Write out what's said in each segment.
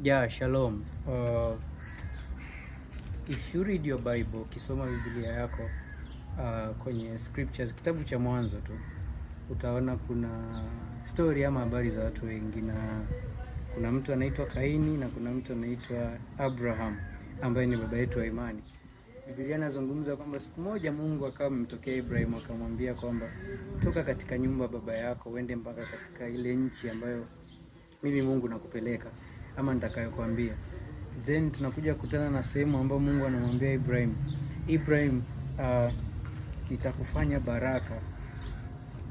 Yeah, shalom. If you read your Bible, ukisoma Biblia yako kwenye scriptures, kitabu cha Mwanzo tu utaona kuna story ama habari za watu wengi, na kuna mtu anaitwa Kaini na kuna mtu anaitwa Abraham ambaye ni baba yetu wa imani. Biblia inazungumza kwamba siku moja Mungu akawa amemtokea Ibrahim akamwambia kwamba toka katika nyumba baba yako uende mpaka katika ile nchi ambayo mimi Mungu nakupeleka ama nitakayokuambia. Then tunakuja kukutana na sehemu ambayo Mungu anamwambia Ibrahim, nitakufanya baraka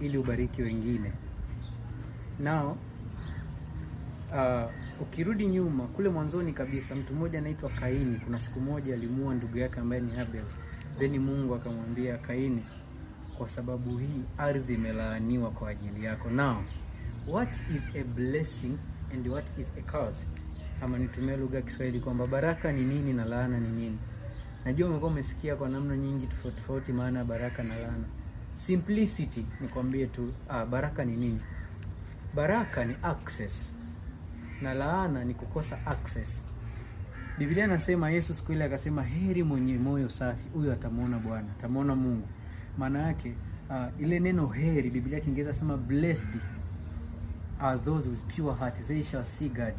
ili ubariki wengine. Now ukirudi nyuma kule mwanzoni kabisa, mtu mmoja anaitwa Kaini, kuna siku moja alimuua ndugu yake ambaye ni Abel. Then Mungu akamwambia Kaini, kwa sababu hii ardhi imelaaniwa kwa ajili yako. Now what is a blessing and what is a curse? Ama nitumie lugha ya Kiswahili kwamba baraka ni nini na laana ni nini. Najua umekuwa umesikia kwa namna nyingi tofauti tofauti maana baraka na laana. Simplicity nikwambie tu, baraka ni nini? Baraka ni access na laana ni kukosa access. Biblia inasema Yesu siku ile akasema, heri mwenye moyo safi, huyo atamwona Bwana, atamwona Mungu. Maana yake ile neno heri, Biblia Kiingereza sema blessed are those with pure heart, they shall see God.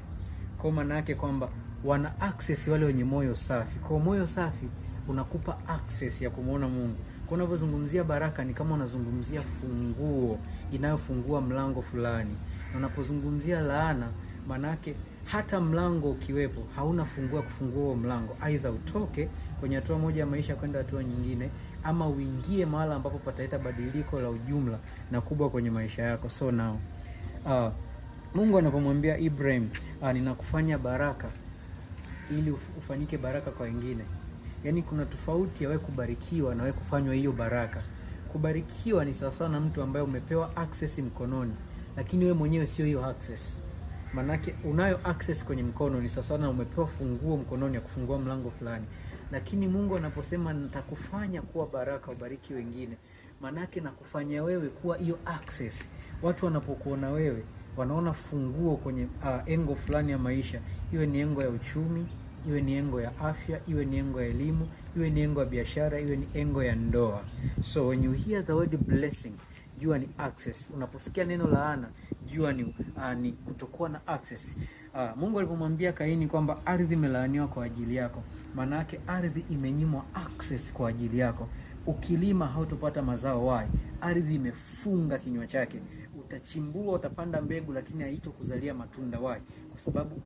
Kwa maana yake kwamba wana access wale wenye moyo safi. Kwa moyo safi unakupa access ya kumuona Mungu. Kwa unavyozungumzia baraka ni kama unazungumzia funguo inayofungua mlango fulani. Unapozungumzia laana, maana yake hata mlango ukiwepo hauna funguo kufungua mlango. Aidha utoke kwenye hatua moja ya maisha kwenda hatua nyingine, ama uingie mahala ambapo pataleta badiliko la ujumla na kubwa kwenye maisha yako. So now Mungu anapomwambia Ibrahim, ninakufanya baraka ili ufanyike baraka kwa wengine. Yaani kuna tofauti ya wewe kubarikiwa na wewe kufanywa hiyo baraka. Kubarikiwa ni sawa na mtu ambaye umepewa access mkononi, lakini wewe mwenyewe sio hiyo access. Manake unayo access kwenye mkono, ni sawa na umepewa funguo mkononi ya kufungua mlango fulani. Lakini Mungu anaposema nitakufanya kuwa baraka ubariki wengine, manake nakufanya wewe kuwa hiyo access. Watu wanapokuona wewe wanaona funguo kwenye engo fulani ya maisha, iwe ni engo ya uchumi, iwe ni engo ya afya, iwe ni engo ya elimu, iwe ni engo ya biashara, iwe ni engo ya ndoa. So when you hear the word blessing, jua ni access. Unaposikia neno laana, jua ni kutokuwa na access. Mungu alipomwambia Kaini kwamba ardhi imelaaniwa kwa ajili yako, maana yake ardhi imenyimwa access kwa ajili yako. Ukilima hautopata mazao. Why? Ardhi imefunga kinywa chake. Utachimbua, utapanda mbegu, lakini haitokuzalia matunda. Why? Kwa sababu